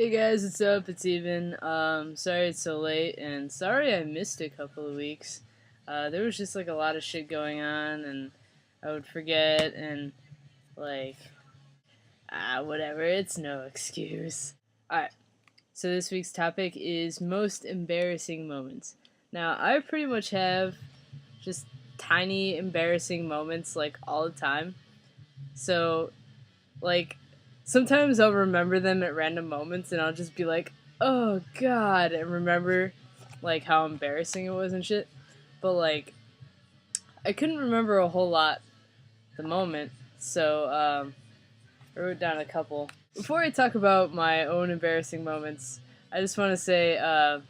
Hey guys, what's up? It's Even. Sorry it's so late, and sorry I missed a couple of weeks. There was just like a lot of shit going on, and I would forget, and like, whatever. It's no excuse. Alright, so this week's topic is most embarrassing moments. Now, I pretty much have just tiny embarrassing moments like all the time. So, like, sometimes I'll remember them at random moments and I'll just be like, oh god, and remember like how embarrassing it was and shit. But like, I couldn't remember a whole lot at the moment, so I wrote down a couple. Before I talk about my own embarrassing moments, I just want to say I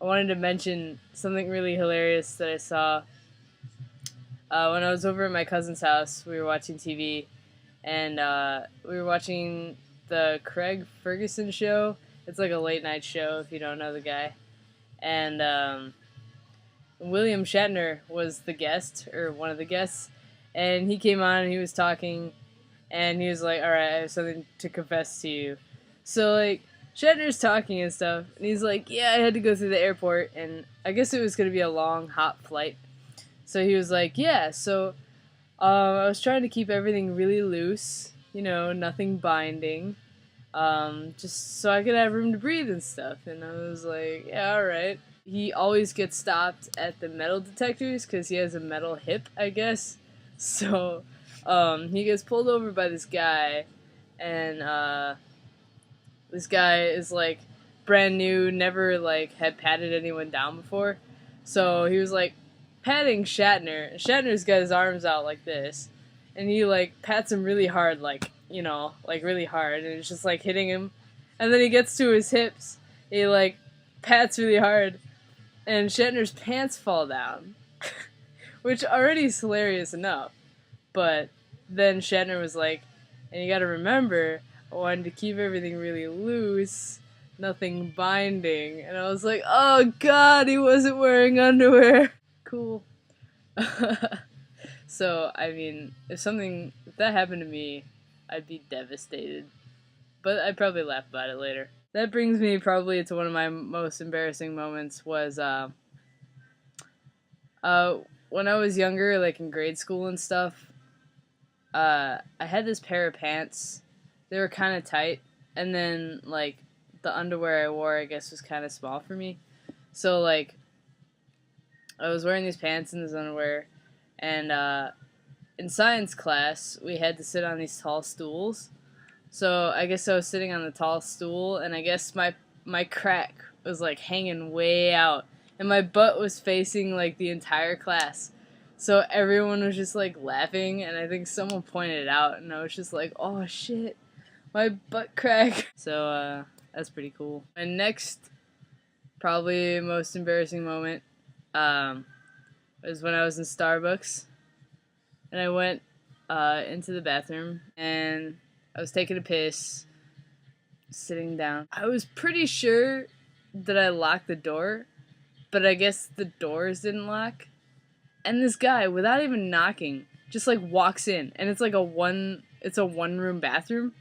wanted to mention something really hilarious that I saw when I was over at my cousin's house. We were watching TV, and we were watching the Craig Ferguson show. It's like a late night show if you don't know the guy. And William Shatner was the guest, or one of the guests, and he came on and he was talking, and he was like, "Alright, I have something to confess to you." So, like, Shatner's talking and stuff, and he's like, "Yeah, I had to go through the airport, and I guess it was going to be a long, hot flight." So he was like, "Yeah, so I was trying to keep everything really loose, nothing binding, just so I could have room to breathe and stuff." And I was like, yeah, alright. He always gets stopped at the metal detectors because he has a metal hip, I guess. So he gets pulled over by this guy, and this guy is like brand new, never like had patted anyone down before. So he was like patting Shatner, and Shatner's got his arms out like this, and he like pats him really hard, like like really hard, and it's just like hitting him. And then he gets to his hips, he like pats really hard, and Shatner's pants fall down, which already is hilarious enough. But then Shatner was like, and you gotta remember, I wanted to keep everything really loose, nothing binding. And I was like, oh god, he wasn't wearing underwear. Cool. So, I mean, if that happened to me, I'd be devastated. But I'd probably laugh about it later. That brings me probably to one of my most embarrassing moments was, when I was younger, like in grade school and stuff, I had this pair of pants. They were kind of tight, and then, like, the underwear I wore, I guess, was kind of small for me. So, like, I was wearing these pants and this underwear, and in science class, we had to sit on these tall stools. So I guess I was sitting on the tall stool, and I guess my crack was like hanging way out, and my butt was facing like the entire class. So everyone was just like laughing, and I think someone pointed it out, and I was just like, "Oh shit, my butt crack." So that's pretty cool. My next, probably most embarrassing moment, was when I was in Starbucks, and I went into the bathroom, and I was taking a piss, sitting down. I was pretty sure that I locked the door, but I guess the doors didn't lock. And this guy, without even knocking, just like walks in, and it's like it's a one room bathroom.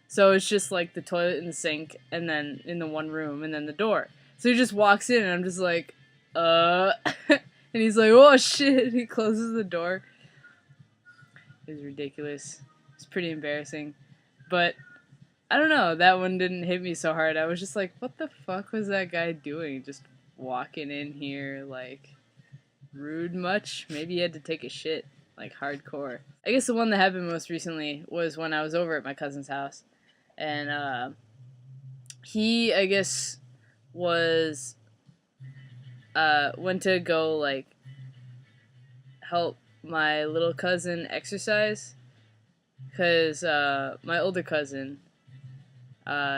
So it's just like the toilet and the sink, and then in the one room, and then the door. So he just walks in, and I'm just like, and he's like, oh shit, he closes the door. It was ridiculous. It's pretty embarrassing. But I don't know, that one didn't hit me so hard. I was just like, what the fuck was that guy doing? Just walking in here, like, rude much? Maybe he had to take a shit, like, hardcore. I guess the one that happened most recently was when I was over at my cousin's house. And, he, I guess, went to go, like, help my little cousin exercise. Because, my older cousin,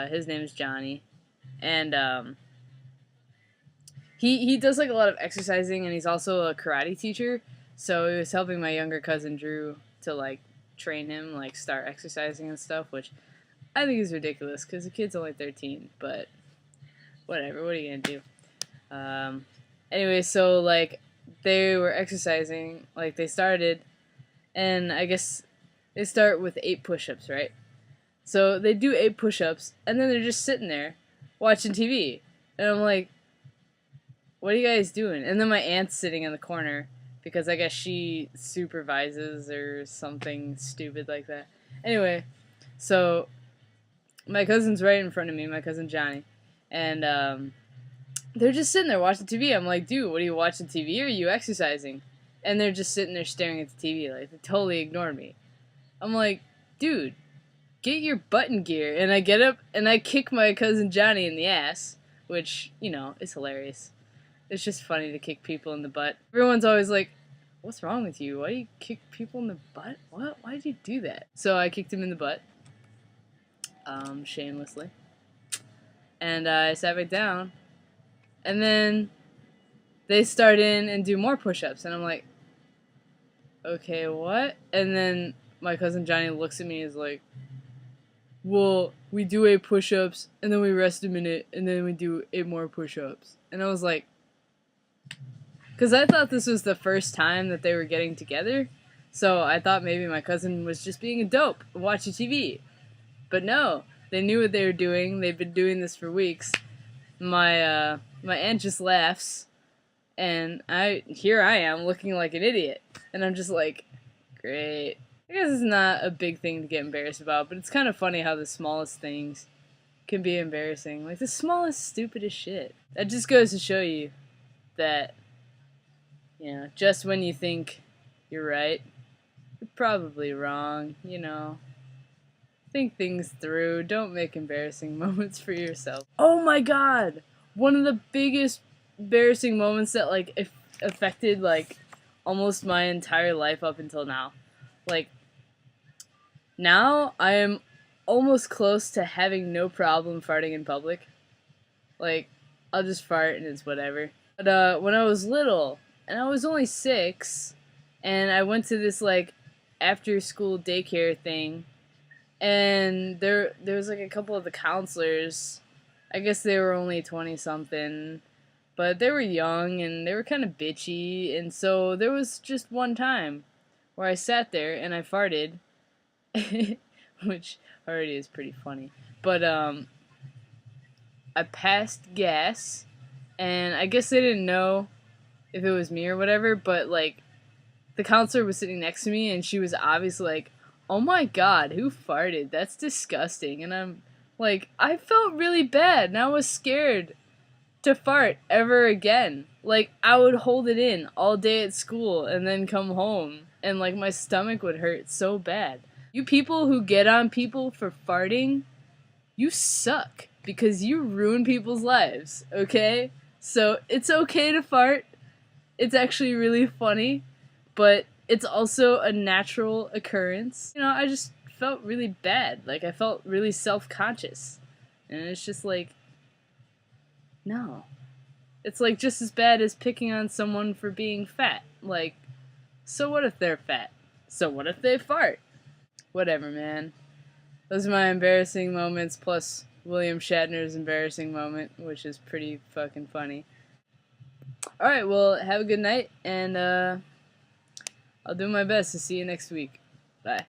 his name is Johnny, and he does like a lot of exercising, and he's also a karate teacher. So he was helping my younger cousin Drew to like train him, like start exercising and stuff, which I think is ridiculous because the kid's only 13. But whatever, what are you gonna do? Anyway, so like they were exercising, like they started, and I guess they start with 8 push-ups, right? So they do 8 push-ups, and then they're just sitting there watching TV. And I'm like, what are you guys doing? And then my aunt's sitting in the corner because I guess she supervises or something stupid like that. Anyway, so my cousin's right in front of me, my cousin Johnny, and they're just sitting there watching TV. I'm like, dude, what are you watching TV or are you exercising? And they're just sitting there staring at the TV, like they totally ignored me. I'm like, dude, get your butt in gear. And I get up and I kick my cousin Johnny in the ass, which, you know, is hilarious. It's just funny to kick people in the butt. Everyone's always like, what's wrong with you? Why do you kick people in the butt? What? Why did you do that? So I kicked him in the butt, shamelessly. And I sat back down. And then they start in and do more push-ups. And I'm like, okay, what? And then my cousin Johnny looks at me and is like, well, we do 8 push-ups, and then we rest a minute, and then we do 8 more push-ups. And I was like, because I thought this was the first time that they were getting together, so I thought maybe my cousin was just being a dope, watching TV. But no, they knew what they were doing. They've been doing this for weeks. My aunt just laughs, and here I am looking like an idiot. And I'm just like, great. I guess it's not a big thing to get embarrassed about, but it's kind of funny how the smallest things can be embarrassing. Like the smallest, stupidest shit. That just goes to show you that, you know, just when you think you're right, you're probably wrong, you know. Think things through. Don't make embarrassing moments for yourself. Oh my god! One of the biggest embarrassing moments that, like, affected, like, almost my entire life up until now. Like, now I am almost close to having no problem farting in public. Like, I'll just fart and it's whatever. But when I was little, and I was only 6, and I went to this, like, after-school daycare thing, and there was, like, a couple of the counselors. I guess they were only 20-something, but they were young, and they were kind of bitchy, and so there was just one time where I sat there and I farted, which already is pretty funny, but I passed gas, and I guess they didn't know if it was me or whatever, but, like, the counselor was sitting next to me, and she was obviously like, oh my god, who farted? That's disgusting. And I'm like, I felt really bad, and I was scared to fart ever again. Like, I would hold it in all day at school and then come home, and, like, my stomach would hurt so bad. You people who get on people for farting, you suck, because you ruin people's lives, okay? So, it's okay to fart. It's actually really funny, but it's also a natural occurrence. You know, I just felt really bad. Like, I felt really self-conscious. And it's just like, no. It's like just as bad as picking on someone for being fat. Like, so what if they're fat? So what if they fart? Whatever, man. Those are my embarrassing moments, plus William Shatner's embarrassing moment, which is pretty fucking funny. Alright, well, have a good night, and I'll do my best to see you next week.